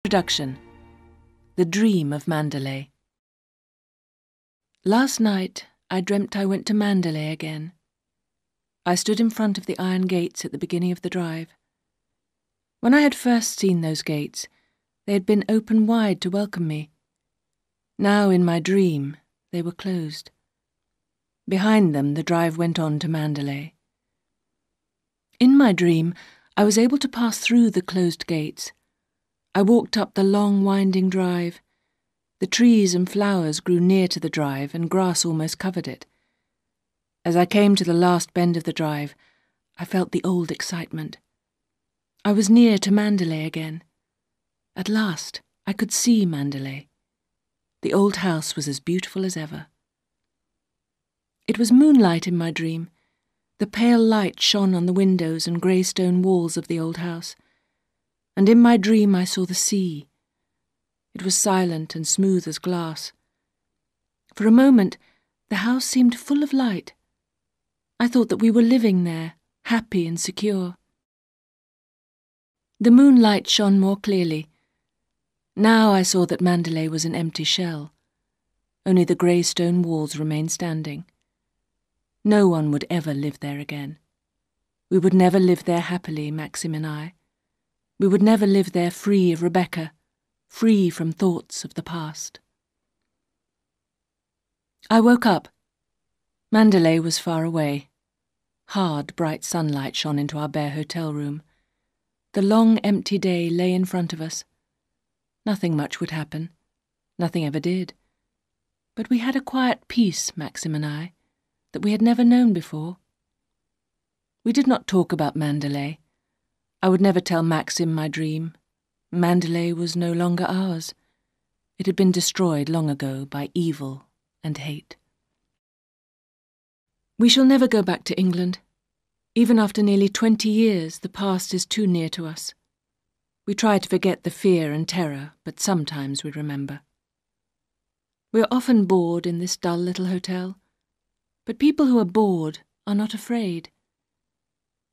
Introduction. The Dream of Mandalay. Last night I dreamt I went to Mandalay again. I stood in front of the iron gates at the beginning of the drive. When I had first seen those gates, they had been open wide to welcome me. Now in my dream they were closed. Behind them the drive went on to Mandalay. In my dream I was able to pass through the closed gates. I walked up the long winding drive. The trees and flowers grew near to the drive and grass almost covered it. As I came to the last bend of the drive, I felt the old excitement. I was near to Mandalay again. At last I could see Mandalay. The old house was as beautiful as ever. It was moonlight in my dream. The pale light shone on the windows and grey stone walls of the old house. And in my dream I saw the sea. It was silent and smooth as glass. For a moment the house seemed full of light. I thought that we were living there, happy and secure. The moonlight shone more clearly. Now I saw that Mandalay was an empty shell. Only the grey stone walls remained standing. No one would ever live there again. We would never live there happily, Maxim and I. We would never live there free of Rebecca, free from thoughts of the past. I woke up. Mandalay was far away. Hard, bright sunlight shone into our bare hotel room. The long, empty day lay in front of us. Nothing much would happen. Nothing ever did. But we had a quiet peace, Maxim and I, that we had never known before. We did not talk about Mandalay. I would never tell Maxim my dream. Mandalay was no longer ours. It had been destroyed long ago by evil and hate. We shall never go back to England. Even after nearly 20 years, the past is too near to us. We try to forget the fear and terror, but sometimes we remember. We are often bored in this dull little hotel, but people who are bored are not afraid.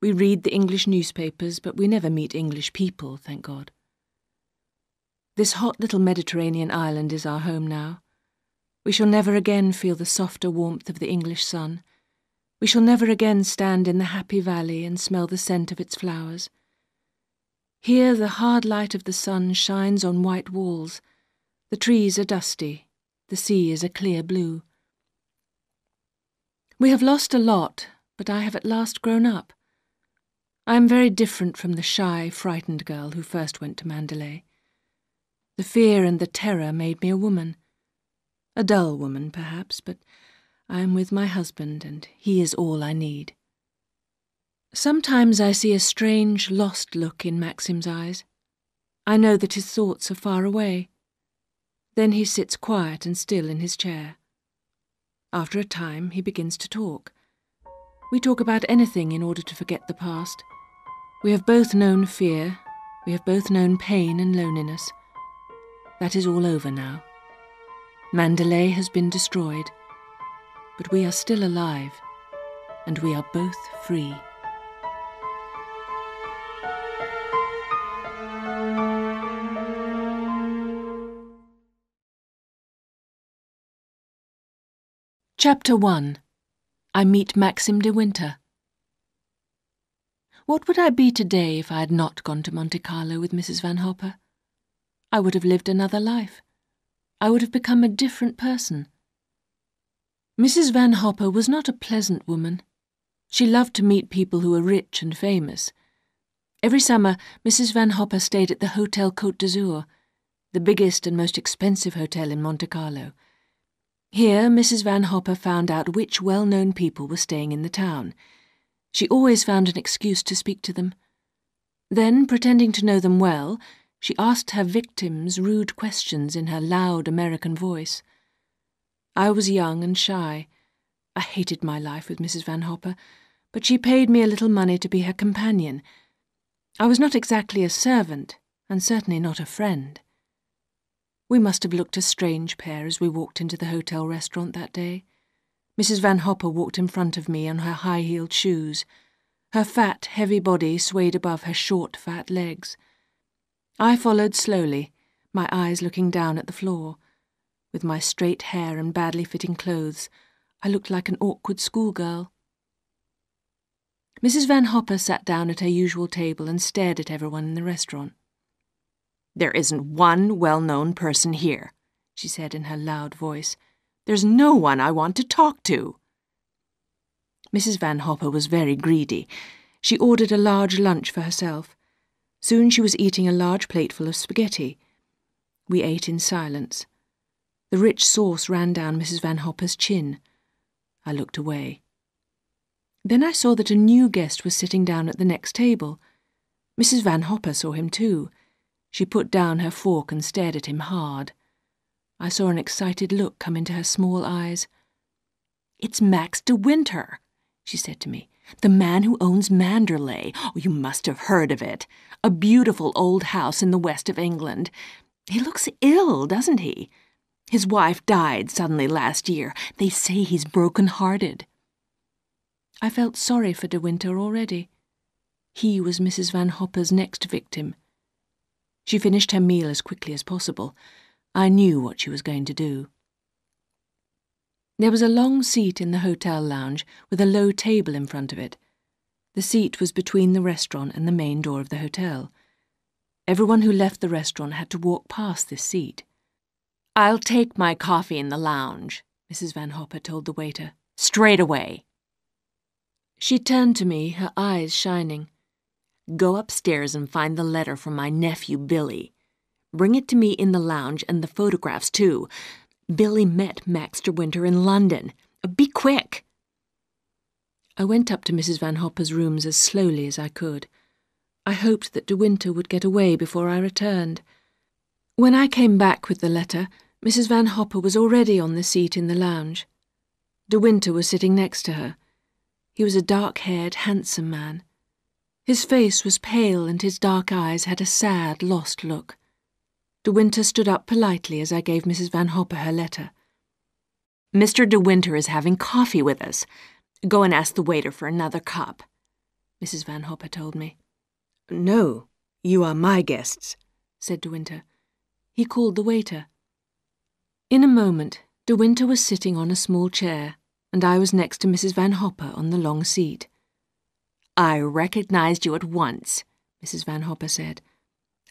We read the English newspapers, but we never meet English people, thank God. This hot little Mediterranean island is our home now. We shall never again feel the softer warmth of the English sun. We shall never again stand in the happy valley and smell the scent of its flowers. Here the hard light of the sun shines on white walls. The trees are dusty. The sea is a clear blue. We have lost a lot, but I have at last grown up. I am very different from the shy, frightened girl who first went to Mandalay. The fear and the terror made me a woman. A dull woman, perhaps, but I am with my husband, and he is all I need. Sometimes I see a strange, lost look in Maxim's eyes. I know that his thoughts are far away. Then he sits quiet and still in his chair. After a time, he begins to talk. We talk about anything in order to forget the past. We have both known fear. We have both known pain and loneliness. That is all over now. Mandalay has been destroyed. But we are still alive, and we are both free. Chapter 1. I Meet Maxim de Winter. What would I be today if I had not gone to Monte Carlo with Mrs. Van Hopper? I would have lived another life. I would have become a different person. Mrs. Van Hopper was not a pleasant woman. She loved to meet people who were rich and famous. Every summer, Mrs. Van Hopper stayed at the Hotel Côte d'Azur, the biggest and most expensive hotel in Monte Carlo. Here, Mrs. Van Hopper found out which well-known people were staying in the town. She always found an excuse to speak to them. Then, pretending to know them well, she asked her victims rude questions in her loud American voice. I was young and shy. I hated my life with Mrs. Van Hopper, but she paid me a little money to be her companion. I was not exactly a servant, and certainly not a friend. We must have looked a strange pair as we walked into the hotel restaurant that day. Mrs. Van Hopper walked in front of me on her high-heeled shoes. Her fat, heavy body swayed above her short, fat legs. I followed slowly, my eyes looking down at the floor. With my straight hair and badly fitting clothes, I looked like an awkward schoolgirl. Mrs. Van Hopper sat down at her usual table and stared at everyone in the restaurant. "There isn't one well-known person here," she said in her loud voice. "There's no one I want to talk to." Mrs. Van Hopper was very greedy. She ordered a large lunch for herself. Soon she was eating a large plateful of spaghetti. We ate in silence. The rich sauce ran down Mrs. Van Hopper's chin. I looked away. Then I saw that a new guest was sitting down at the next table. Mrs. Van Hopper saw him too. She put down her fork and stared at him hard. I saw an excited look come into her small eyes. "It's Max de Winter," she said to me. "The man who owns Mandalay. Oh, you must have heard of it. A beautiful old house in the west of England. He looks ill, doesn't he? His wife died suddenly last year. They say he's broken-hearted." I felt sorry for de Winter already. He was Mrs. Van Hopper's next victim. She finished her meal as quickly as possible. I knew what she was going to do. There was a long seat in the hotel lounge with a low table in front of it. The seat was between the restaurant and the main door of the hotel. Everyone who left the restaurant had to walk past this seat. "I'll take my coffee in the lounge," Mrs. Van Hopper told the waiter. "Straight away." She turned to me, her eyes shining. "Go upstairs and find the letter from my nephew Billy. Bring it to me in the lounge and the photographs too. Billy met Max de Winter in London. Be quick." I went up to Mrs. Van Hopper's rooms as slowly as I could. I hoped that de Winter would get away before I returned. When I came back with the letter, Mrs. Van Hopper was already on the seat in the lounge. De Winter was sitting next to her. He was a dark-haired, handsome man. His face was pale and his dark eyes had a sad, lost look. De Winter stood up politely as I gave Mrs. Van Hopper her letter. "Mr. De Winter is having coffee with us. Go and ask the waiter for another cup," Mrs. Van Hopper told me. "No, you are my guests," said De Winter. He called the waiter. In a moment, De Winter was sitting on a small chair, and I was next to Mrs. Van Hopper on the long seat. "I recognized you at once," Mrs. Van Hopper said.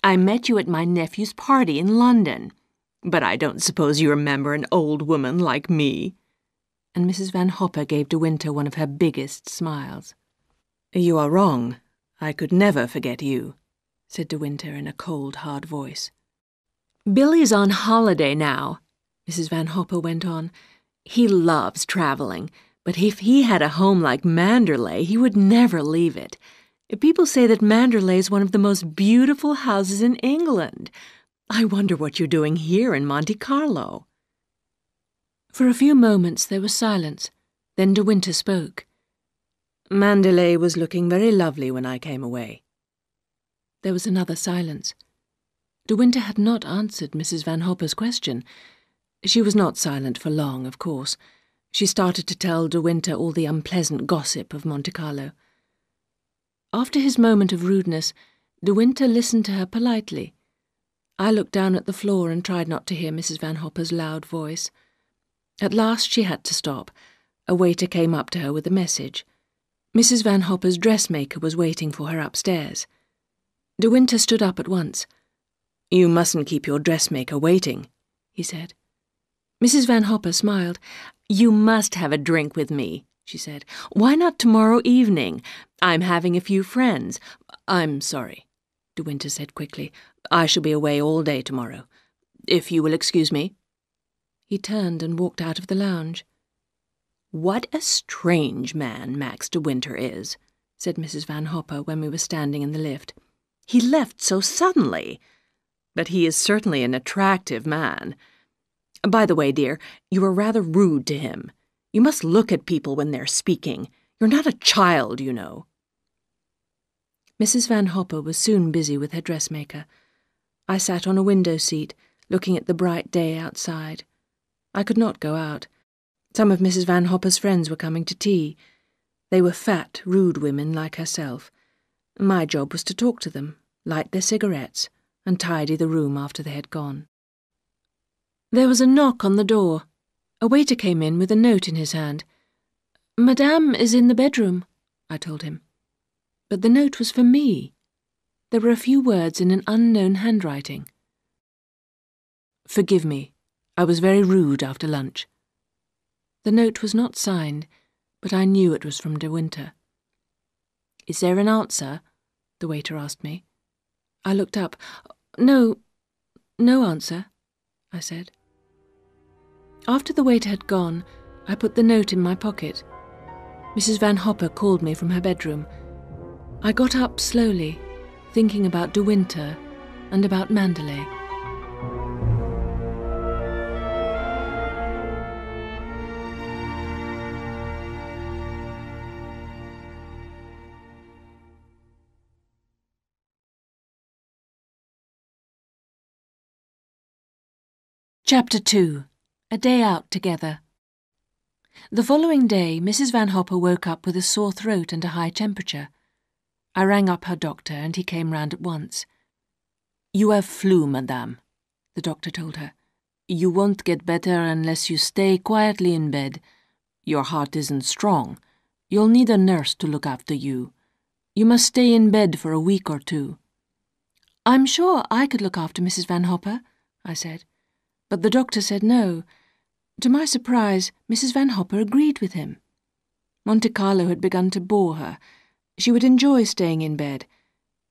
"I met you at my nephew's party in London. But I don't suppose you remember an old woman like me." And Mrs. Van Hopper gave De Winter one of her biggest smiles. "You are wrong. I could never forget you," said De Winter in a cold, hard voice. "Billy's on holiday now," Mrs. Van Hopper went on. "He loves traveling, but if he had a home like Mandalay, he would never leave it. People say that Mandalay is one of the most beautiful houses in England. I wonder what you're doing here in Monte Carlo." For a few moments there was silence. Then De Winter spoke. "Mandalay was looking very lovely when I came away." There was another silence. De Winter had not answered Mrs. Van Hopper's question. She was not silent for long, of course. She started to tell De Winter all the unpleasant gossip of Monte Carlo. After his moment of rudeness, De Winter listened to her politely. I looked down at the floor and tried not to hear Mrs. Van Hopper's loud voice. At last she had to stop. A waiter came up to her with a message. Mrs. Van Hopper's dressmaker was waiting for her upstairs. De Winter stood up at once. "You mustn't keep your dressmaker waiting," he said. Mrs. Van Hopper smiled. "You must have a drink with me," she said. "Why not tomorrow evening? I'm having a few friends." "I'm sorry," De Winter said quickly. "I shall be away all day tomorrow. If you will excuse me." He turned and walked out of the lounge. "What a strange man Max de Winter is," said Mrs. Van Hopper when we were standing in the lift. "He left so suddenly. But he is certainly an attractive man. By the way, dear, you were rather rude to him. You must look at people when they're speaking. You're not a child, you know." Mrs. Van Hopper was soon busy with her dressmaker. I sat on a window seat, looking at the bright day outside. I could not go out. Some of Mrs. Van Hopper's friends were coming to tea. They were fat, rude women like herself. My job was to talk to them, light their cigarettes, and tidy the room after they had gone. There was a knock on the door. A waiter came in with a note in his hand. "Madame is in the bedroom," I told him. But the note was for me. There were a few words in an unknown handwriting. "Forgive me. I was very rude after lunch." The note was not signed, but I knew it was from De Winter. "Is there an answer?" the waiter asked me. I looked up. No answer," I said. After the waiter had gone, I put the note in my pocket. Mrs. Van Hopper called me from her bedroom. I got up slowly, thinking about De Winter and about Mandalay. Chapter 2. A Day Out Together. The following day, Mrs. Van Hopper woke up with a sore throat and a high temperature. I rang up her doctor and he came round at once. "You have flu, madame," the doctor told her. "You won't get better unless you stay quietly in bed. Your heart isn't strong. You'll need a nurse to look after you. You must stay in bed for a week or 2. "I'm sure I could look after Mrs. Van Hopper," I said. But the doctor said no. To my surprise, Mrs. Van Hopper agreed with him. Monte Carlo had begun to bore her. She would enjoy staying in bed.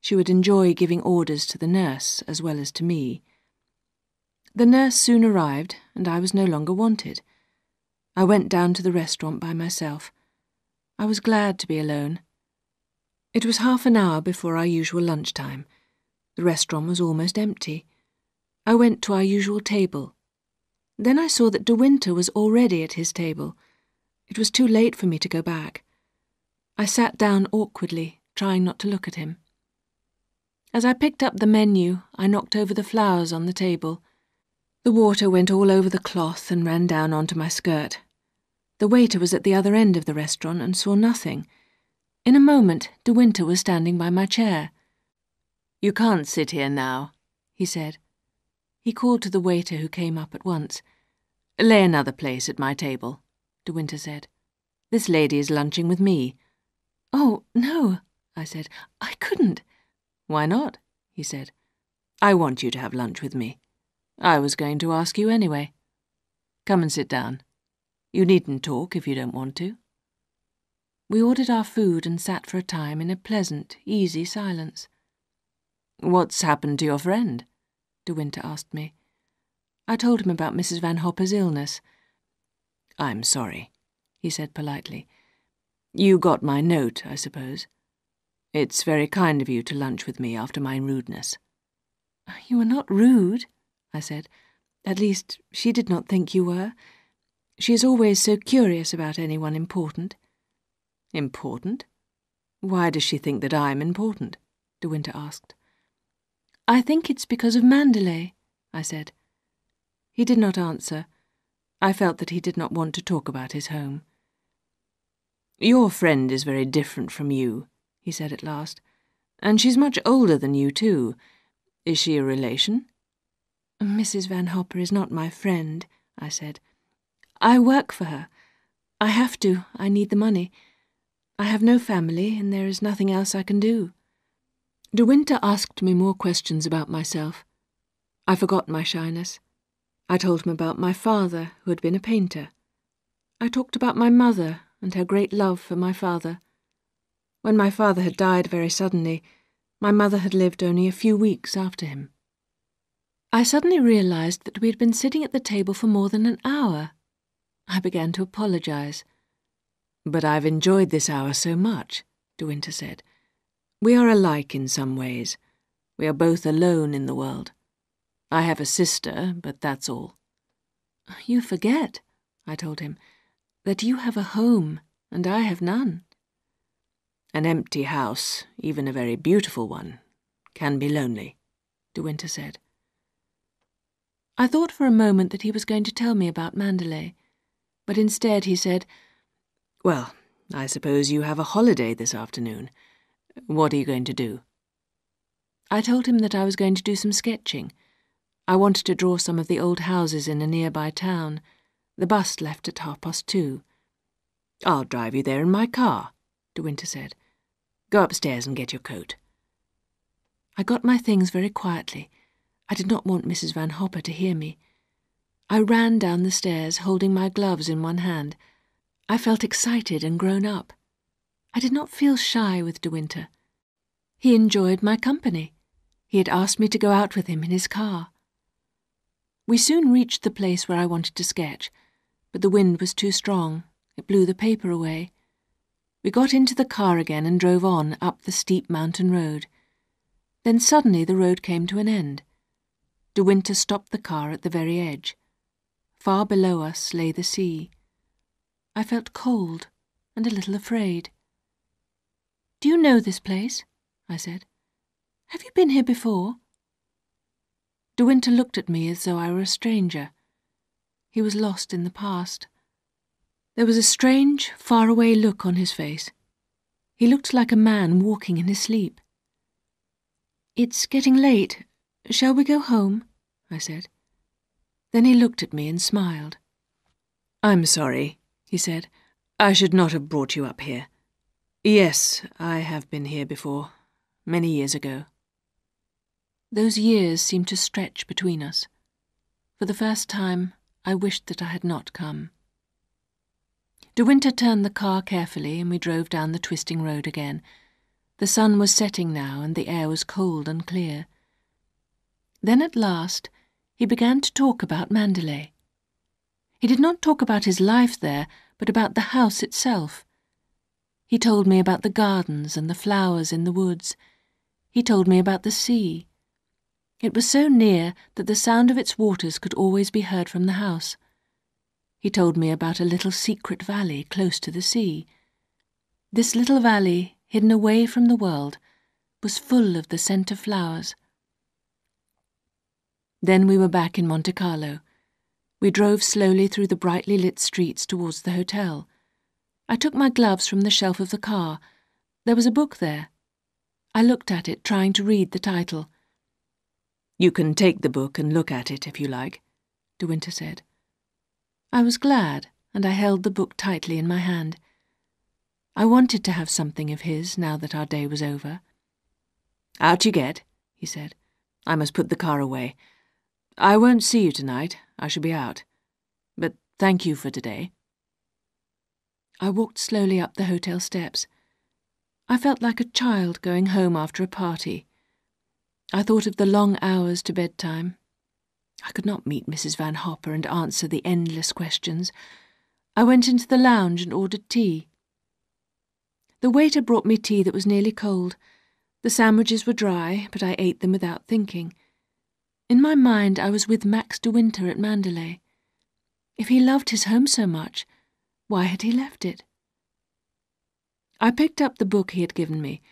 She would enjoy giving orders to the nurse as well as to me. The nurse soon arrived, and I was no longer wanted. I went down to the restaurant by myself. I was glad to be alone. It was half an hour before our usual lunchtime. The restaurant was almost empty. I went to our usual table. Then I saw that De Winter was already at his table. It was too late for me to go back. I sat down awkwardly, trying not to look at him. As I picked up the menu, I knocked over the flowers on the table. The water went all over the cloth and ran down onto my skirt. The waiter was at the other end of the restaurant and saw nothing. In a moment, De Winter was standing by my chair. "You can't sit here now," he said. He called to the waiter who came up at once. "Lay another place at my table," De Winter said. "This lady is lunching with me." "Oh, no," I said. "I couldn't." "Why not?" he said. "I want you to have lunch with me. I was going to ask you anyway. Come and sit down. You needn't talk if you don't want to." We ordered our food and sat for a time in a pleasant, easy silence. "What's happened to your friend?" De Winter asked me. I told him about Mrs. Van Hopper's illness. "I'm sorry," he said politely. "You got my note, I suppose. It's very kind of you to lunch with me after my rudeness." "You were not rude," I said. "At least, she did not think you were. She is always so curious about anyone important." "Important? Why does she think that I'm important?" De Winter asked. "I think it's because of Mandalay," I said. He did not answer. I felt that he did not want to talk about his home. "Your friend is very different from you," he said at last. "And she's much older than you, too. Is she a relation?" "Mrs. Van Hopper is not my friend," I said. "I work for her. I have to. I need the money. I have no family, and there is nothing else I can do." De Winter asked me more questions about myself. I forgot my shyness. I told him about my father, who had been a painter. I talked about my mother and her great love for my father. When my father had died very suddenly, my mother had lived only a few weeks after him. I suddenly realized that we had been sitting at the table for more than an hour. I began to apologize. "But I've enjoyed this hour so much," De Winter said. "We are alike in some ways. We are both alone in the world. I have a sister, but that's all." "You forget," I told him, "that you have a home and I have none." "An empty house, even a very beautiful one, can be lonely," De Winter said. I thought for a moment that he was going to tell me about Mandalay, but instead he said, "Well, I suppose you have a holiday this afternoon. What are you going to do?" I told him that I was going to do some sketching. I wanted to draw some of the old houses in a nearby town. The bus left at 2:30. "I'll drive you there in my car," De Winter said. "Go upstairs and get your coat." I got my things very quietly. I did not want Mrs. Van Hopper to hear me. I ran down the stairs, holding my gloves in one hand. I felt excited and grown up. I did not feel shy with De Winter. He enjoyed my company. He had asked me to go out with him in his car. We soon reached the place where I wanted to sketch, but the wind was too strong. It blew the paper away. We got into the car again and drove on up the steep mountain road. Then suddenly the road came to an end. De Winter stopped the car at the very edge. Far below us lay the sea. I felt cold and a little afraid. "Do you know this place?" I said. "Have you been here before?" De Winter looked at me as though I were a stranger. He was lost in the past. There was a strange, far-away look on his face. He looked like a man walking in his sleep. "It's getting late. Shall we go home?" I said. Then he looked at me and smiled. "I'm sorry," he said. "I should not have brought you up here. Yes, I have been here before, many years ago." Those years seemed to stretch between us. For the first time, I wished that I had not come. De Winter turned the car carefully and we drove down the twisting road again. The sun was setting now and the air was cold and clear. Then at last he began to talk about Mandalay. He did not talk about his life there, but about the house itself. He told me about the gardens and the flowers in the woods. He told me about the sea. It was so near that the sound of its waters could always be heard from the house. He told me about a little secret valley close to the sea. This little valley, hidden away from the world, was full of the scent of flowers. Then we were back in Monte Carlo. We drove slowly through the brightly lit streets towards the hotel. I took my gloves from the shelf of the car. There was a book there. I looked at it, trying to read the title. "You can take the book and look at it if you like," De Winter said. I was glad, and I held the book tightly in my hand. I wanted to have something of his now that our day was over. "Out you get," he said. "I must put the car away. I won't see you tonight. I shall be out. But thank you for today." I walked slowly up the hotel steps. I felt like a child going home after a party. I thought of the long hours to bedtime. I could not meet Mrs. Van Hopper and answer the endless questions. I went into the lounge and ordered tea. The waiter brought me tea that was nearly cold. The sandwiches were dry, but I ate them without thinking. In my mind I was with Max de Winter at Mandalay. If he loved his home so much, why had he left it? I picked up the book he had given me.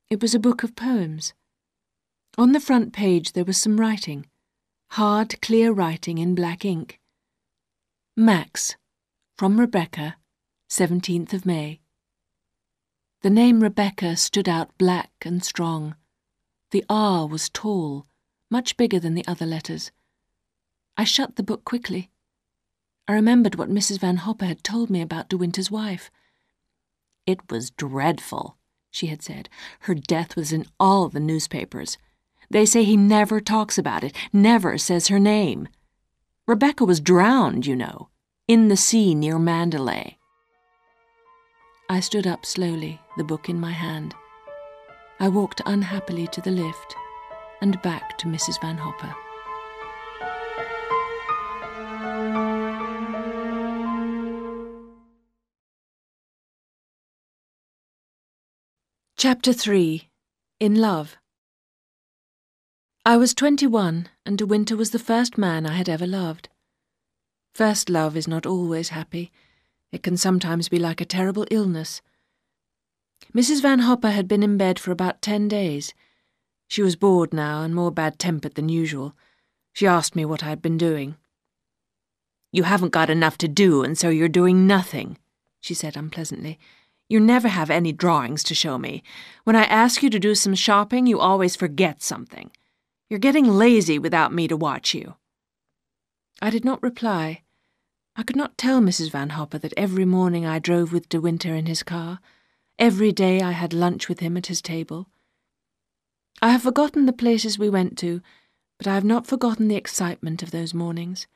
It was a book of poems. On the front page there was some writing, hard, clear writing in black ink. Max, from Rebecca, 17th of May. The name Rebecca stood out black and strong. The R was tall, much bigger than the other letters. I shut the book quickly. I remembered what Mrs. Van Hopper had told me about De Winter's wife. "It was dreadful," she had said. "Her death was in all the newspapers. They say he never talks about it, never says her name. Rebecca was drowned, you know, in the sea near Mandalay." I stood up slowly, the book in my hand. I walked unhappily to the lift and back to Mrs. Van Hopper. Chapter 3. In Love. I was 21, and De Winter was the first man I had ever loved. First love is not always happy. It can sometimes be like a terrible illness. Mrs. Van Hopper had been in bed for about 10 days. She was bored now and more bad-tempered than usual. She asked me what I had been doing. "You haven't got enough to do, and so you're doing nothing," she said unpleasantly. You never have any drawings to show me. When I ask you to do some shopping, you always forget something. You're getting lazy without me to watch you." I did not reply. I could not tell Mrs. Van Hopper that every morning I drove with De Winter in his car. Every day I had lunch with him at his table. I have forgotten the places we went to, but I have not forgotten the excitement of those mornings.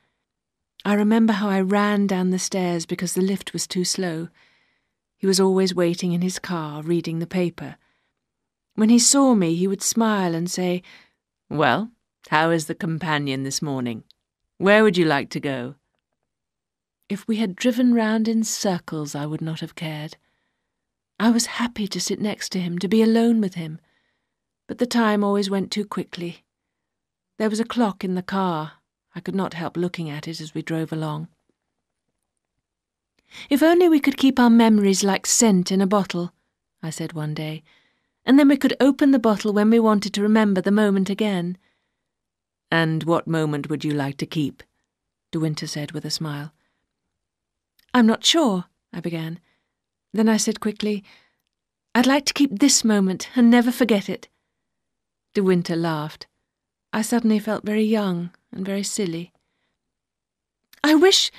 I remember how I ran down the stairs because the lift was too slow. He was always waiting in his car, reading the paper. When he saw me, he would smile and say, "Well, how is the companion this morning? Where would you like to go?" If we had driven round in circles, I would not have cared. I was happy to sit next to him, to be alone with him. But the time always went too quickly. There was a clock in the car. I could not help looking at it as we drove along. "If only we could keep our memories like scent in a bottle," I said one day, "and then we could open the bottle when we wanted to remember the moment again." "And what moment would you like to keep?" De Winter said with a smile. "I'm not sure," I began. Then I said quickly, "I'd like to keep this moment and never forget it." De Winter laughed. I suddenly felt very young and very silly. "I wish,"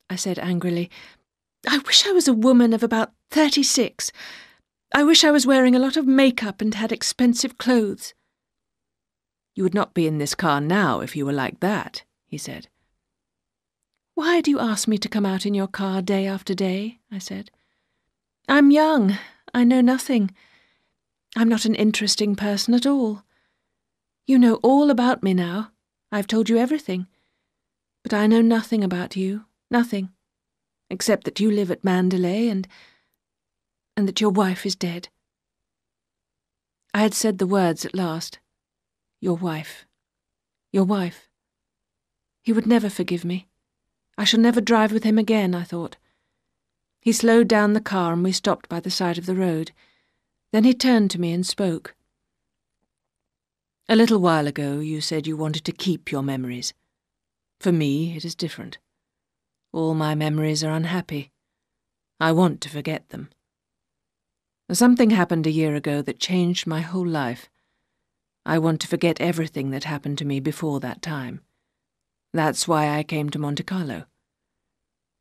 I said angrily, "I wish I was a woman of about 36. I wish I was wearing a lot of makeup and had expensive clothes." "You would not be in this car now if you were like that," he said. "Why do you ask me to come out in your car day after day?" I said. "I'm young. I know nothing. I'm not an interesting person at all. You know all about me now. I've told you everything. But I know nothing about you, nothing, except that you live at Mandalay and that your wife is dead." I had said the words at last. Your wife. Your wife. He would never forgive me. I shall never drive with him again, I thought. He slowed down the car and we stopped by the side of the road. Then he turned to me and spoke. "A little while ago you said you wanted to keep your memories. For me, it is different. All my memories are unhappy. I want to forget them. Something happened a year ago that changed my whole life. I want to forget everything that happened to me before that time. That's why I came to Monte Carlo.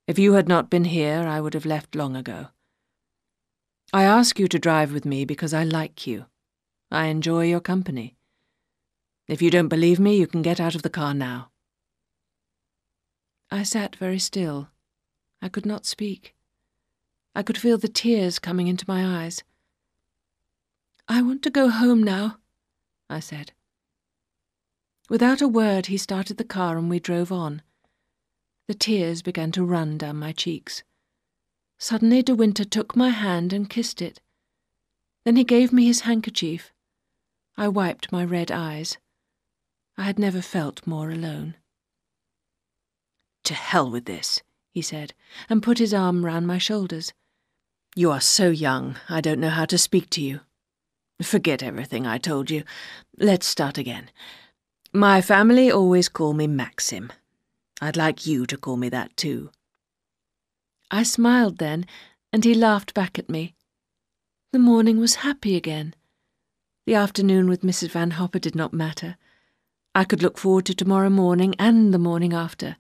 If you had not been here, I would have left long ago. I ask you to drive with me because I like you. I enjoy your company. If you don't believe me, you can get out of the car now." I sat very still. I could not speak. I could feel the tears coming into my eyes. "I want to go home now," I said. Without a word, he started the car and we drove on. The tears began to run down my cheeks. Suddenly De Winter took my hand and kissed it. Then he gave me his handkerchief. I wiped my red eyes. I had never felt more alone. "To hell with this," he said, and put his arm round my shoulders. "You are so young, I don't know how to speak to you. Forget everything I told you. Let's start again. My family always call me Maxim. I'd like you to call me that too." I smiled then, and he laughed back at me. The morning was happy again. The afternoon with Mrs. Van Hopper did not matter. I could look forward to tomorrow morning and the morning after.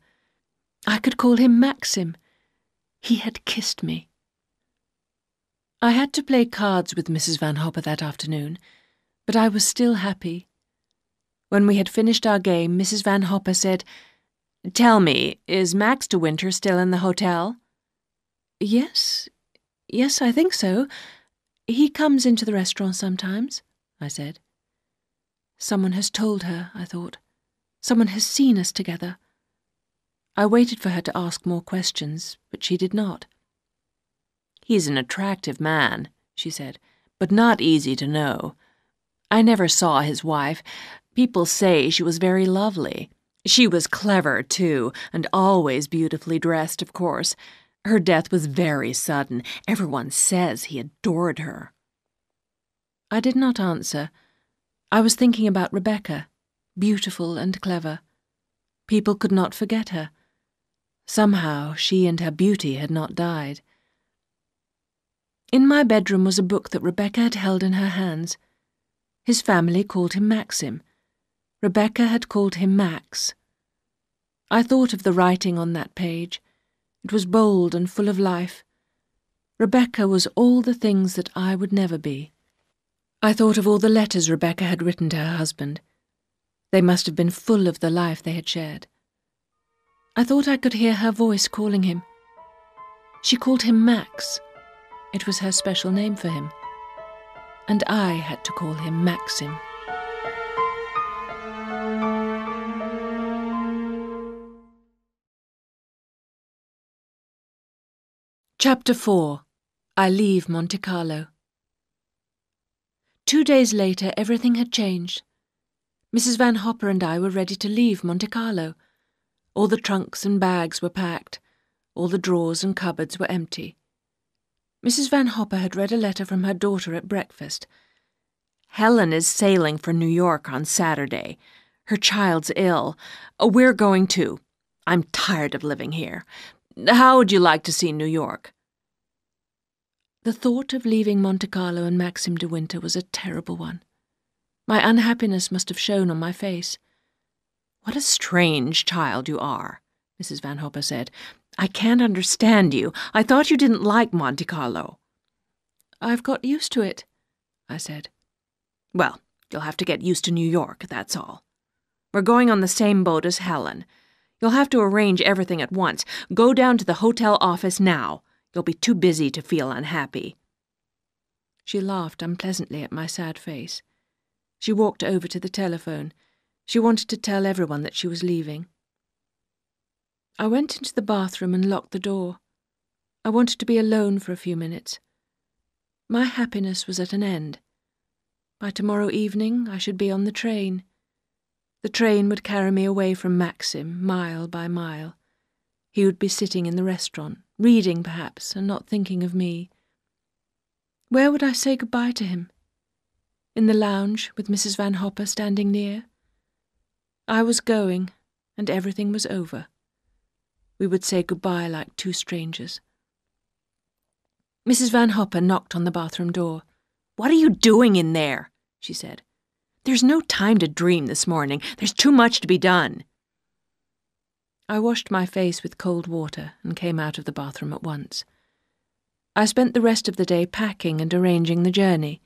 I could call him Maxim. He had kissed me. I had to play cards with Mrs. Van Hopper that afternoon, but I was still happy. When we had finished our game, Mrs. Van Hopper said, "Tell me, is Max de Winter still in the hotel?" Yes, I think so. He comes into the restaurant sometimes," I said. Someone has told her, I thought. Someone has seen us together. I waited for her to ask more questions, but she did not. "He's an attractive man," she said, "but not easy to know. I never saw his wife. People say she was very lovely. She was clever, too, and always beautifully dressed, of course. Her death was very sudden. Everyone says he adored her." I did not answer. I was thinking about Rebecca, beautiful and clever. People could not forget her. Somehow she and her beauty had not died. In my bedroom was a book that Rebecca had held in her hands. His family called him Maxim. Rebecca had called him Max. I thought of the writing on that page. It was bold and full of life. Rebecca was all the things that I would never be. I thought of all the letters Rebecca had written to her husband. They must have been full of the life they had shared. I thought I could hear her voice calling him. She called him Max. It was her special name for him. And I had to call him Maxim. Chapter 4. I Leave Monte Carlo. 2 days later, everything had changed. Mrs. Van Hopper and I were ready to leave Monte Carlo. All the trunks and bags were packed. All the drawers and cupboards were empty. Mrs. Van Hopper had read a letter from her daughter at breakfast. "Helen is sailing for New York on Saturday. Her child's ill. We're going too. I'm tired of living here. How would you like to see New York?" The thought of leaving Monte Carlo and Maxim de Winter was a terrible one. My unhappiness must have shown on my face. "What a strange child you are," Mrs. Van Hopper said. "I can't understand you. I thought you didn't like Monte Carlo." "I've got used to it," I said. "Well, you'll have to get used to New York, that's all. We're going on the same boat as Helen. You'll have to arrange everything at once. Go down to the hotel office now. You'll be too busy to feel unhappy." She laughed unpleasantly at my sad face. She walked over to the telephone. She wanted to tell everyone that she was leaving. I went into the bathroom and locked the door. I wanted to be alone for a few minutes. My happiness was at an end. By tomorrow evening I should be on the train. The train would carry me away from Maxim, mile by mile. He would be sitting in the restaurant, reading perhaps, and not thinking of me. Where would I say goodbye to him? In the lounge, with Mrs. Van Hopper standing near? I was going, and everything was over. We would say goodbye like two strangers. Mrs. Van Hopper knocked on the bathroom door. "What are you doing in there?" she said. "There's no time to dream this morning. There's too much to be done." I washed my face with cold water and came out of the bathroom at once. I spent the rest of the day packing and arranging the journey.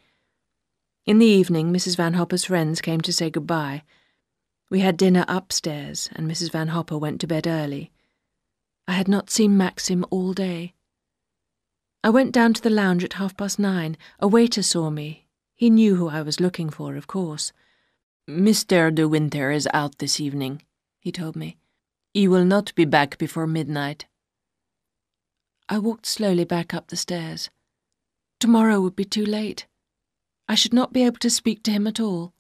In the evening, Mrs. Van Hopper's friends came to say goodbye. We had dinner upstairs, and Mrs. Van Hopper went to bed early. I had not seen Maxim all day. I went down to the lounge at 9:30. A waiter saw me. He knew who I was looking for, of course. "Mr. de Winter is out this evening," he told me. "He will not be back before midnight." I walked slowly back up the stairs. Tomorrow would be too late. I should not be able to speak to him at all.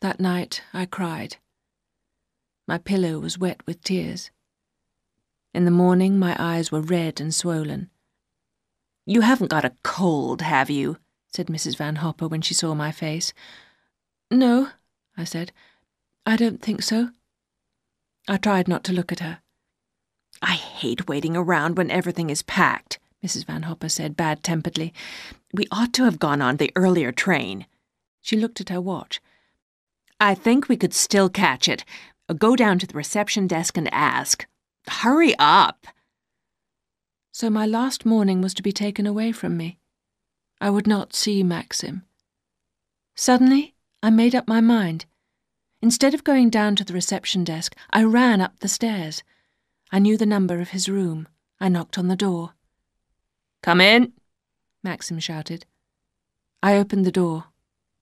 That night I cried. My pillow was wet with tears. In the morning my eyes were red and swollen. "You haven't got a cold, have you?" said Mrs. Van Hopper when she saw my face. "No," I said. "I don't think so." I tried not to look at her. "I hate waiting around when everything is packed," Mrs. Van Hopper said bad-temperedly. "We ought to have gone on the earlier train." She looked at her watch. "I think we could still catch it. Go down to the reception desk and ask. Hurry up!" So my last morning was to be taken away from me. I would not see Maxim. Suddenly, I made up my mind. Instead of going down to the reception desk, I ran up the stairs. I knew the number of his room. I knocked on the door. "Come in," Maxim shouted. I opened the door.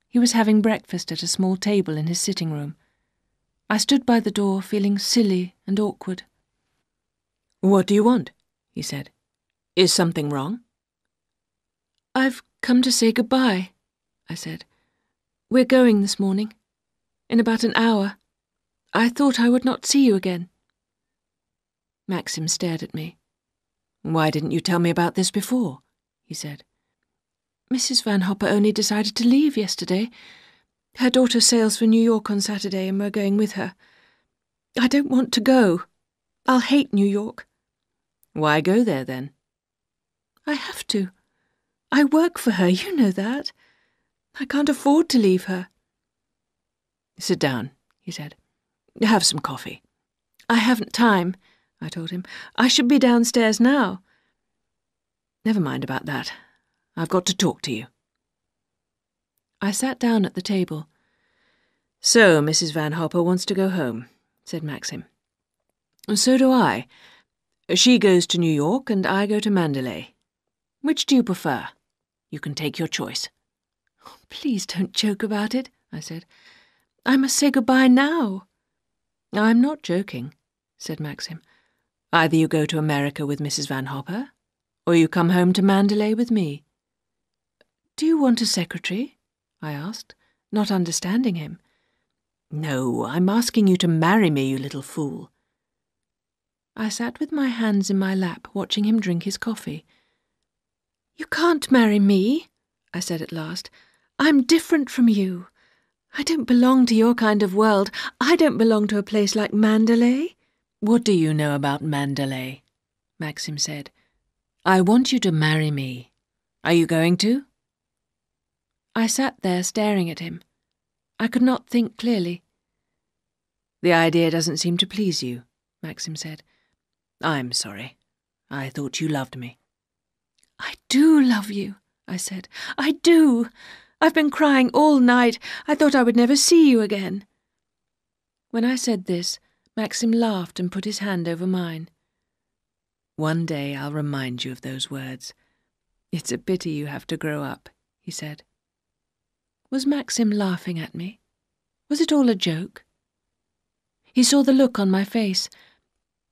He was having breakfast at a small table in his sitting room. I stood by the door, feeling silly and awkward. "What do you want?" he said. "Is something wrong?" "I've come to say goodbye," I said. "We're going this morning. In about an hour. I thought I would not see you again." Maxim stared at me. "Why didn't you tell me about this before?" he said. "Mrs. Van Hopper only decided to leave yesterday. Her daughter sails for New York on Saturday and we're going with her. I don't want to go. I'll hate New York." "Why go there, then?" "I have to. I work for her, you know that. I can't afford to leave her. Sit down, he said. Have some coffee. I haven't time, I told him. I should be downstairs now. Never mind about that. I've got to talk to you. I sat down at the table. So Mrs. Van Hopper wants to go home, said Maxim. So do I. She goes to New York and I go to Mandalay. Which do you prefer? You can take your choice. Please don't joke about it, I said. I must say goodbye now. I'm not joking, said Maxim. Either you go to America with Mrs. Van Hopper, or you come home to Mandalay with me. Do you want a secretary? I asked, not understanding him. No, I'm asking you to marry me, you little fool. I sat with my hands in my lap, watching him drink his coffee. You can't marry me, I said at last. I'm different from you. I don't belong to your kind of world. I don't belong to a place like Mandalay. What do you know about Mandalay? Maxim said. I want you to marry me. Are you going to? I sat there staring at him. I could not think clearly. The idea doesn't seem to please you, Maxim said. I'm sorry. I thought you loved me. I do love you, I said. I do. I've been crying all night. I thought I would never see you again. When I said this, Maxim laughed and put his hand over mine. One day I'll remind you of those words. It's a pity you have to grow up, he said. Was Maxim laughing at me? Was it all a joke? He saw the look on my face.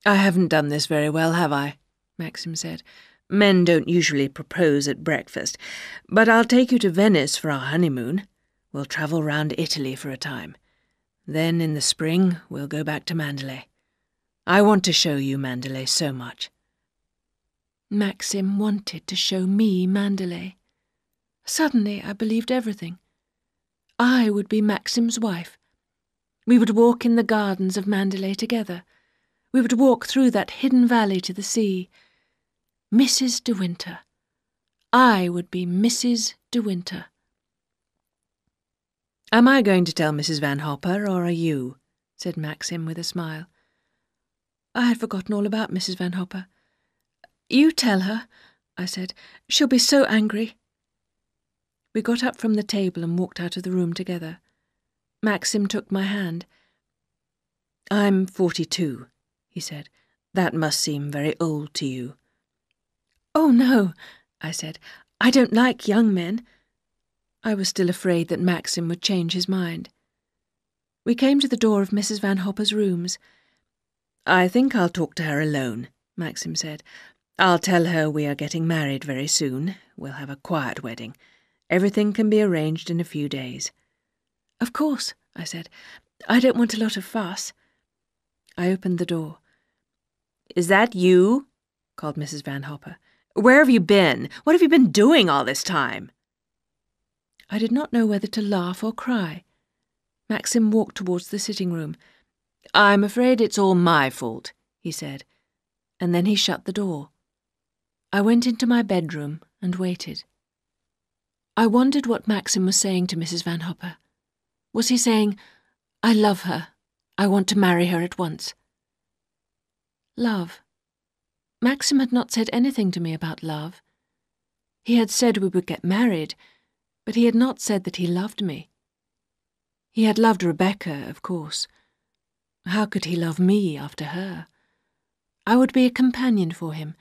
I haven't done this very well, have I? Maxim said. Men don't usually propose at breakfast, but I'll take you to Venice for our honeymoon. We'll travel round Italy for a time. Then in the spring we'll go back to Mandalay. I want to show you Mandalay so much. Maxim wanted to show me Mandalay. Suddenly I believed everything. I would be Maxim's wife. We would walk in the gardens of Mandalay together. We would walk through that hidden valley to the sea. Mrs. De Winter. I would be Mrs. De Winter. Am I going to tell Mrs. Van Hopper, or are you? Said Maxim with a smile. I had forgotten all about Mrs. Van Hopper. You tell her, I said. She'll be so angry. We got up from the table and walked out of the room together. Maxim took my hand. I'm 42, he said. That must seem very old to you. Oh, no, I said. I don't like young men. I was still afraid that Maxim would change his mind. We came to the door of Mrs. Van Hopper's rooms. I think I'll talk to her alone, Maxim said. I'll tell her we are getting married very soon. We'll have a quiet wedding. Everything can be arranged in a few days. Of course, I said. I don't want a lot of fuss. I opened the door. Is that you? Called Mrs. Van Hopper. Where have you been? What have you been doing all this time? I did not know whether to laugh or cry. Maxim walked towards the sitting room. I'm afraid it's all my fault, he said, and then he shut the door. I went into my bedroom and waited. I wondered what Maxim was saying to Mrs. Van Hopper. Was he saying, I love her, I want to marry her at once? Love. Maxim had not said anything to me about love. He had said we would get married, but he had not said that he loved me. He had loved Rebecca, of course. How could he love me after her? I would be a companion for him,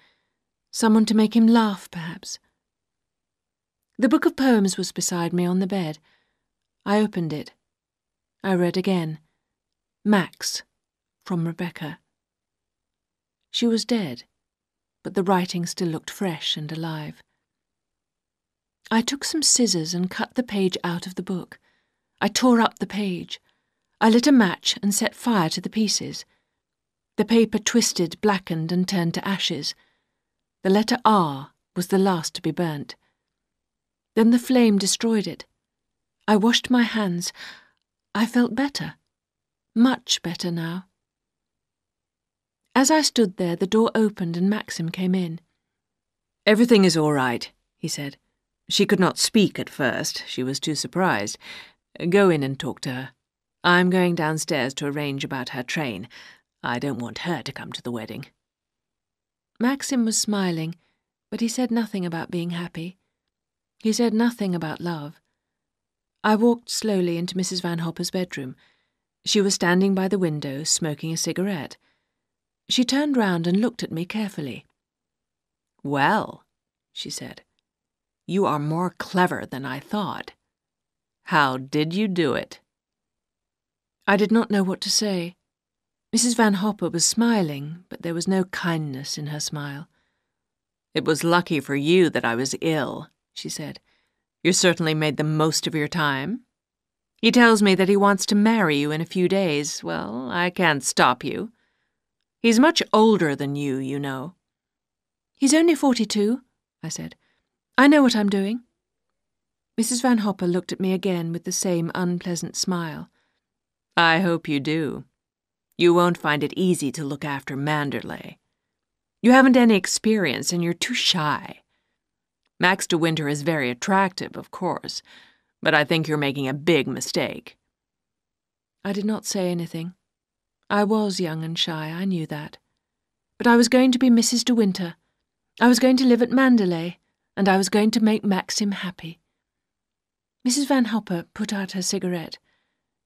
someone to make him laugh, perhaps. The book of poems was beside me on the bed. I opened it. I read again. Max, from Rebecca. She was dead, but the writing still looked fresh and alive. I took some scissors and cut the page out of the book. I tore up the page. I lit a match and set fire to the pieces. The paper twisted, blackened, and turned to ashes. The letter R was the last to be burnt. Then the flame destroyed it. I washed my hands. I felt better. Much better now. As I stood there, the door opened and Maxim came in. Everything is all right, he said. She could not speak at first. She was too surprised. Go in and talk to her. I'm going downstairs to arrange about her train. I don't want her to come to the wedding." Maxim was smiling, but he said nothing about being happy. He said nothing about love. I walked slowly into Mrs. Van Hopper's bedroom. She was standing by the window, smoking a cigarette. She turned round and looked at me carefully. "Well," she said, "you are more clever than I thought. How did you do it?" I did not know what to say. Mrs. Van Hopper was smiling, but there was no kindness in her smile. "It was lucky for you that I was ill," she said. "You certainly made the most of your time. He tells me that he wants to marry you in a few days. Well, I can't stop you. He's much older than you know." "He's only 42, I said. "I know what I'm doing." Mrs. Van Hopper looked at me again with the same unpleasant smile. "I hope you do. You won't find it easy to look after Mandalay. You haven't any experience and you're too shy. Max de Winter is very attractive, of course, but I think you're making a big mistake." I did not say anything. I was young and shy, I knew that. But I was going to be Mrs. de Winter. I was going to live at Mandalay, and I was going to make Maxim happy. Mrs. Van Hopper put out her cigarette.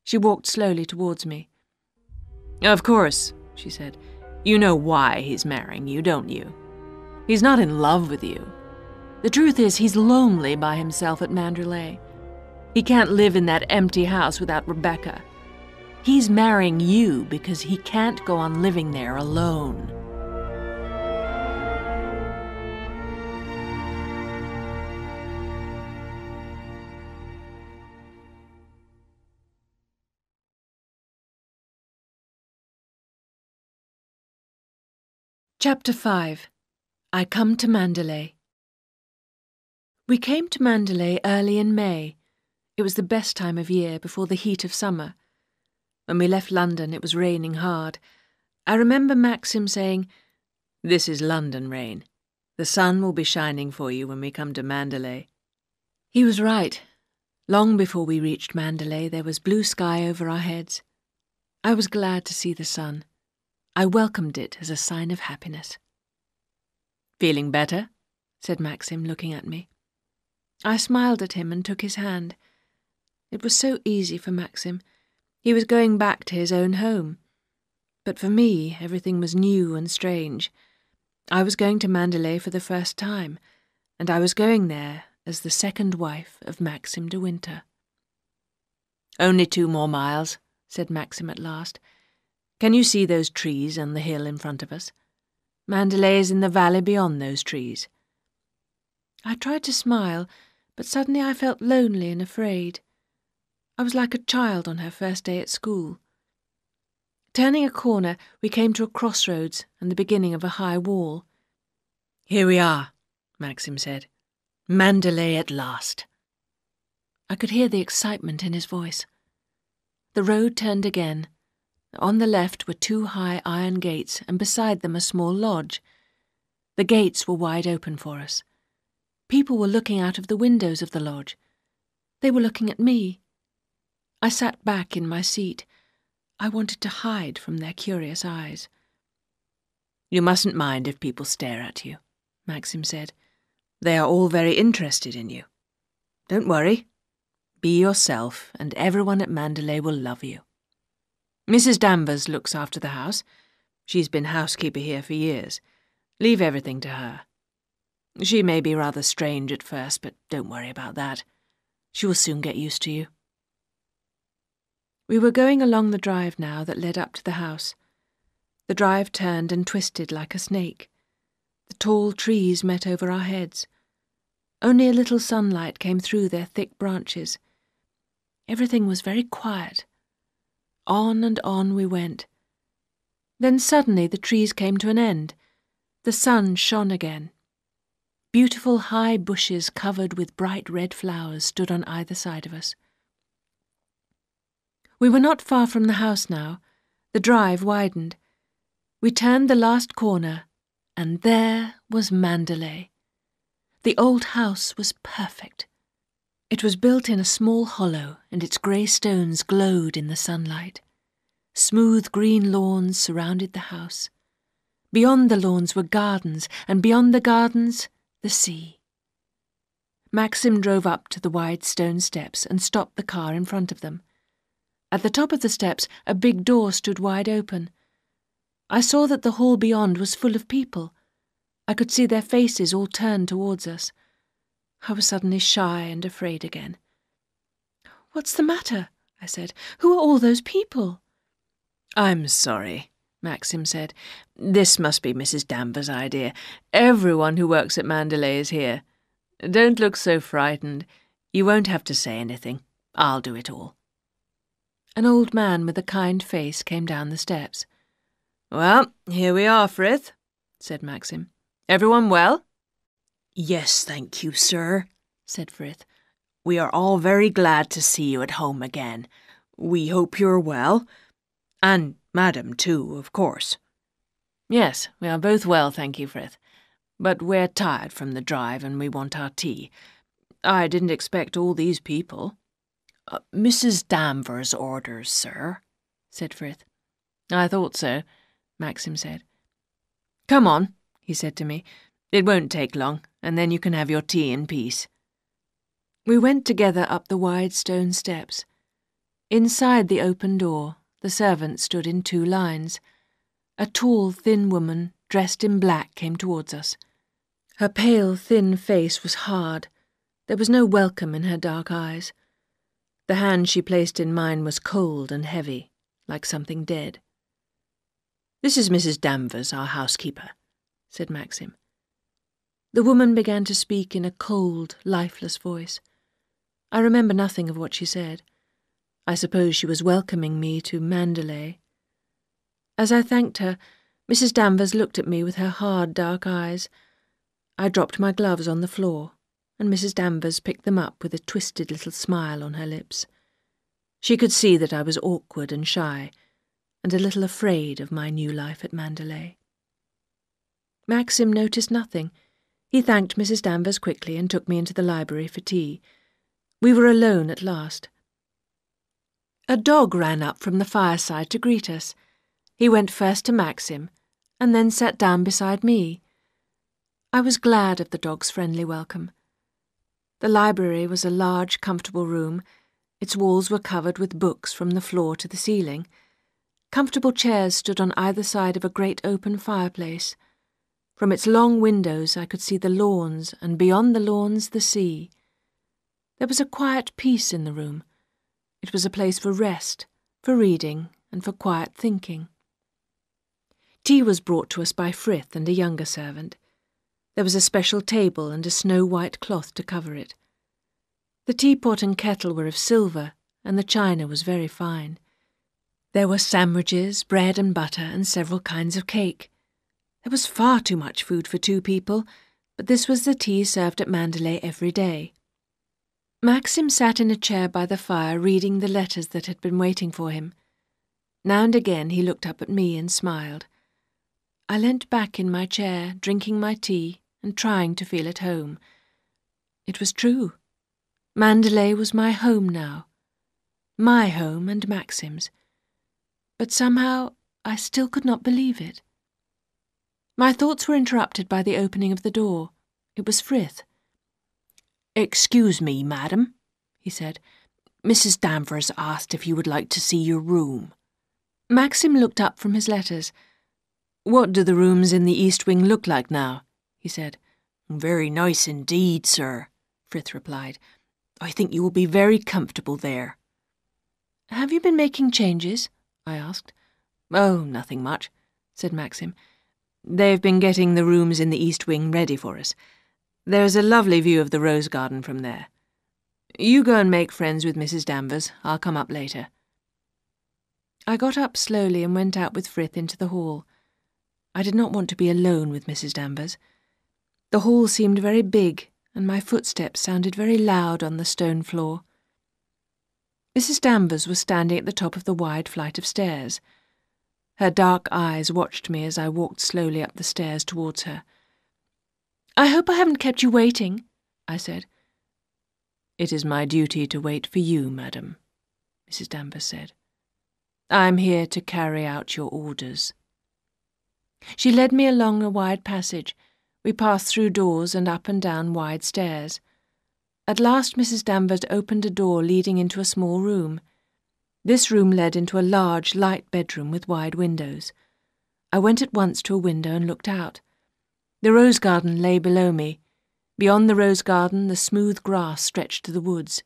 She walked slowly towards me. "Of course," she said, "you know why he's marrying you, don't you? He's not in love with you. The truth is he's lonely by himself at Mandalay. He can't live in that empty house without Rebecca. He's marrying you because he can't go on living there alone." Chapter 5. I Come to Mandalay. We came to Mandalay early in May. It was the best time of year, before the heat of summer. When we left London, it was raining hard. I remember Maxim saying, "This is London rain. The sun will be shining for you when we come to Mandalay." He was right. Long before we reached Mandalay, there was blue sky over our heads. I was glad to see the sun. I welcomed it as a sign of happiness. "Feeling better?" said Maxim, looking at me. I smiled at him and took his hand. It was so easy for Maxim. He was going back to his own home. But for me, everything was new and strange. I was going to Mandalay for the first time, and I was going there as the second wife of Maxim de Winter. "Only 2 more miles," said Maxim at last. "Can you see those trees on the hill in front of us? Mandalay is in the valley beyond those trees." I tried to smile, but suddenly I felt lonely and afraid. I was like a child on her first day at school. Turning a corner, we came to a crossroads and the beginning of a high wall. "Here we are," Maxim said. "Mandalay at last." I could hear the excitement in his voice. The road turned again. On the left were 2 high iron gates, and beside them a small lodge. The gates were wide open for us. People were looking out of the windows of the lodge. They were looking at me. I sat back in my seat. I wanted to hide from their curious eyes. "You mustn't mind if people stare at you," Maxim said. "They are all very interested in you. Don't worry. Be yourself, and everyone at Mandalay will love you. Mrs. Danvers looks after the house. She's been housekeeper here for years. Leave everything to her. She may be rather strange at first, but don't worry about that. She will soon get used to you." We were going along the drive now that led up to the house. The drive turned and twisted like a snake. The tall trees met over our heads. Only a little sunlight came through their thick branches. Everything was very quiet. On and on we went. Then suddenly the trees came to an end. The sun shone again. Beautiful high bushes covered with bright red flowers stood on either side of us. We were not far from the house now. The drive widened. We turned the last corner, and there was Mandalay. The old house was perfect. It was built in a small hollow, and its grey stones glowed in the sunlight. Smooth green lawns surrounded the house. Beyond the lawns were gardens, and beyond the gardens, the sea. Maxim drove up to the wide stone steps and stopped the car in front of them. At the top of the steps, a big door stood wide open. I saw that the hall beyond was full of people. I could see their faces all turned towards us. I was suddenly shy and afraid again. "What's the matter?" I said. "Who are all those people?" "I'm sorry," Maxim said. "This must be Mrs. Danvers' idea. Everyone who works at Mandalay is here. Don't look so frightened. You won't have to say anything. I'll do it all." An old man with a kind face came down the steps. "Well, here we are, Frith," said Maxim. "Everyone well?" "Yes, thank you, sir," said Frith. "We are all very glad to see you at home again. We hope you're well. And Madam, too, of course." "Yes, we are both well, thank you, Frith. But we're tired from the drive and we want our tea. I didn't expect all these people." "Mrs. Danvers' orders, sir," said Frith. "I thought so," Maxim said. "Come on," he said to me. "It won't take long, and then you can have your tea in peace." We went together up the wide stone steps. Inside the open door, the servants stood in 2 lines. A tall, thin woman, dressed in black, came towards us. Her pale, thin face was hard. There was no welcome in her dark eyes. The hand she placed in mine was cold and heavy, like something dead. "This is Mrs. Danvers, our housekeeper," said Maxim. The woman began to speak in a cold, lifeless voice. I remember nothing of what she said. I suppose she was welcoming me to Mandalay. As I thanked her, Mrs. Danvers looked at me with her hard, dark eyes. I dropped my gloves on the floor, and Mrs. Danvers picked them up with a twisted little smile on her lips. She could see that I was awkward and shy, and a little afraid of my new life at Mandalay. Maxim noticed nothing. He thanked Mrs. Danvers quickly and took me into the library for tea. We were alone at last. A dog ran up from the fireside to greet us. He went first to Maxim, and then sat down beside me. I was glad of the dog's friendly welcome. The library was a large, comfortable room. Its walls were covered with books from the floor to the ceiling. Comfortable chairs stood on either side of a great open fireplace. From its long windows I could see the lawns, and beyond the lawns the sea. There was a quiet peace in the room. It was a place for rest, for reading, and for quiet thinking. Tea was brought to us by Frith and a younger servant. There was a special table and a snow-white cloth to cover it. The teapot and kettle were of silver, and the china was very fine. There were sandwiches, bread and butter, and several kinds of cake. There was far too much food for 2 people, but this was the tea served at Mandalay every day. Maxim sat in a chair by the fire reading the letters that had been waiting for him. Now and again he looked up at me and smiled. I leant back in my chair, drinking my tea and trying to feel at home. It was true. Mandalay was my home now. My home and Maxim's. But somehow I still could not believe it. My thoughts were interrupted by the opening of the door. It was Frith. "Excuse me, madam," he said. "Mrs. Danvers asked if you would like to see your room." Maxim looked up from his letters. "What do the rooms in the East Wing look like now?" he said. "Very nice indeed, sir," Frith replied. "I think you will be very comfortable there." "Have you been making changes?" I asked. "Oh, nothing much," said Maxim. "They've been getting the rooms in the East Wing ready for us. There's a lovely view of the rose garden from there. You go and make friends with Mrs. Danvers. I'll come up later." I got up slowly and went out with Frith into the hall. I did not want to be alone with Mrs. Danvers. The hall seemed very big, and my footsteps sounded very loud on the stone floor. Mrs. Danvers was standing at the top of the wide flight of stairs. Her dark eyes watched me as I walked slowly up the stairs towards her. I hope I haven't kept you waiting, I said. It is my duty to wait for you, madam, Mrs. Danvers said. I'm here to carry out your orders. She led me along a wide passage. We passed through doors and up and down wide stairs. At last Mrs. Danvers opened a door leading into a small room. This room led into a large, light bedroom with wide windows. I went at once to a window and looked out. The rose garden lay below me. Beyond the rose garden, the smooth grass stretched to the woods.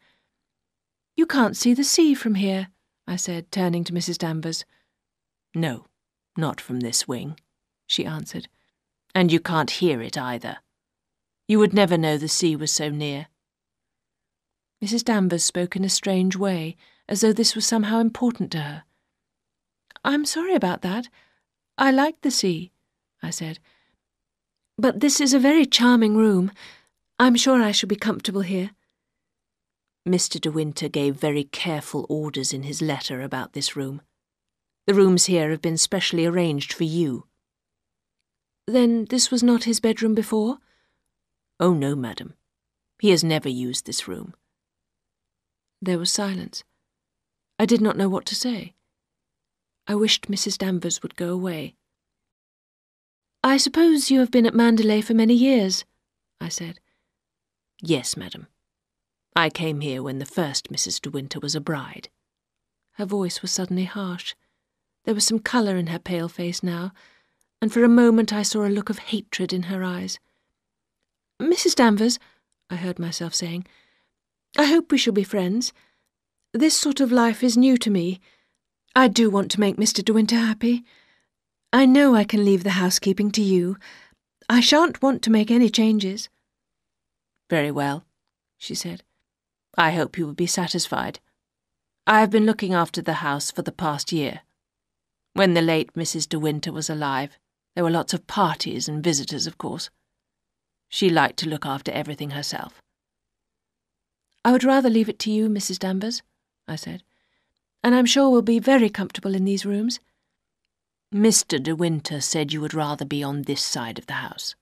"You can't see the sea from here," I said, turning to Mrs. Danvers. "No, not from this wing," she answered. "And you can't hear it either. You would never know the sea was so near." Mrs. Danvers spoke in a strange way, as though this was somehow important to her. "I'm sorry about that. I like the sea," I said. "But this is a very charming room. I'm sure I shall be comfortable here." Mr. De Winter gave very careful orders in his letter about this room. The rooms here have been specially arranged for you. "Then this was not his bedroom before?" "Oh, no, madam. He has never used this room." There was silence. I did not know what to say. I wished Mrs. Danvers would go away. "I suppose you have been at Mandalay for many years," I said. "Yes, madam. I came here when the first Mrs. De Winter was a bride." Her voice was suddenly harsh. There was some colour in her pale face now, and for a moment I saw a look of hatred in her eyes. "Mrs. Danvers," I heard myself saying, "I hope we shall be friends. This sort of life is new to me. I do want to make Mr. De Winter happy. I know I can leave the housekeeping to you. I shan't want to make any changes." "Very well," she said. "I hope you will be satisfied. I have been looking after the house for the past year. When the late Mrs. De Winter was alive, there were lots of parties and visitors, of course. She liked to look after everything herself." "I would rather leave it to you, Mrs. Danvers," I said, "and I'm sure we'll be very comfortable in these rooms." "Mr. De Winter said you would rather be on this side of the house.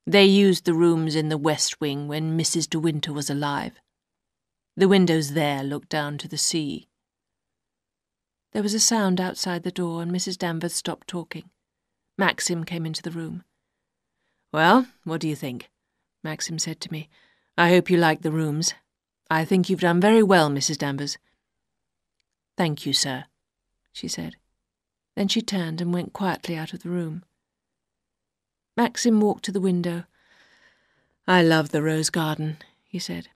They used the rooms in the west wing when Mrs. De Winter was alive. The windows there look down to the sea." There was a sound outside the door, and Mrs. Danvers stopped talking. Maxim came into the room. "Well, what do you think?" Maxim said to me. "I hope you like the rooms. I think you've done very well, Mrs. Danvers." "Thank you, sir," she said. Then she turned and went quietly out of the room. Maxim walked to the window. "I love the rose garden," he said.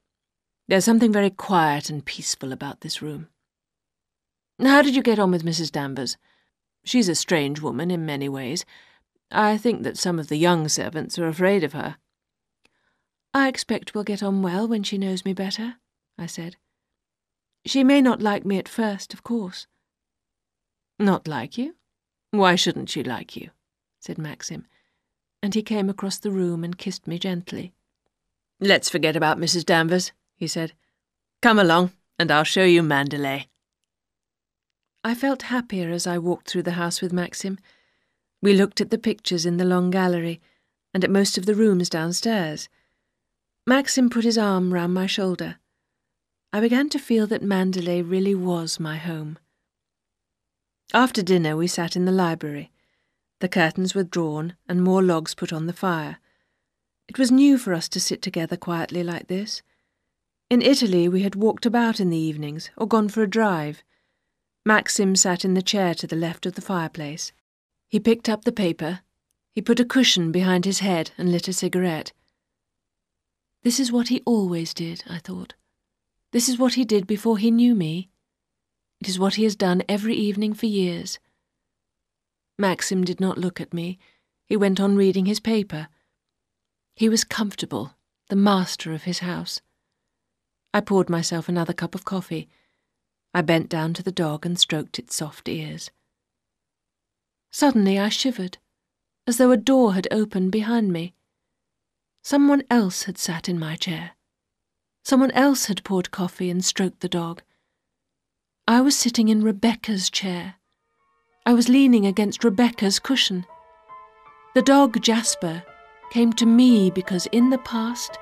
"There's something very quiet and peaceful about this room. How did you get on with Mrs. Danvers? She's a strange woman in many ways. I think that some of the young servants are afraid of her." "I expect we'll get on well when she knows me better," I said. "She may not like me at first, of course." "Not like you? Why shouldn't she like you?" said Maxim, and he came across the room and kissed me gently. "Let's forget about Mrs. Danvers," he said. "Come along, and I'll show you Mandalay." I felt happier as I walked through the house with Maxim. We looked at the pictures in the long gallery, and at most of the rooms downstairs. Maxim put his arm round my shoulder. I began to feel that Mandalay really was my home. After dinner we sat in the library. The curtains were drawn and more logs put on the fire. It was new for us to sit together quietly like this. In Italy we had walked about in the evenings or gone for a drive. Maxim sat in the chair to the left of the fireplace. He picked up the paper. He put a cushion behind his head and lit a cigarette. This is what he always did, I thought. This is what he did before he knew me. It is what he has done every evening for years. Maxim did not look at me. He went on reading his paper. He was comfortable, the master of his house. I poured myself another cup of coffee. I bent down to the dog and stroked its soft ears. Suddenly I shivered, as though a door had opened behind me. Someone else had sat in my chair. Someone else had poured coffee and stroked the dog. I was sitting in Rebecca's chair. I was leaning against Rebecca's cushion. The dog Jasper, came to me because in the past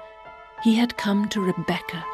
he had come to Rebecca.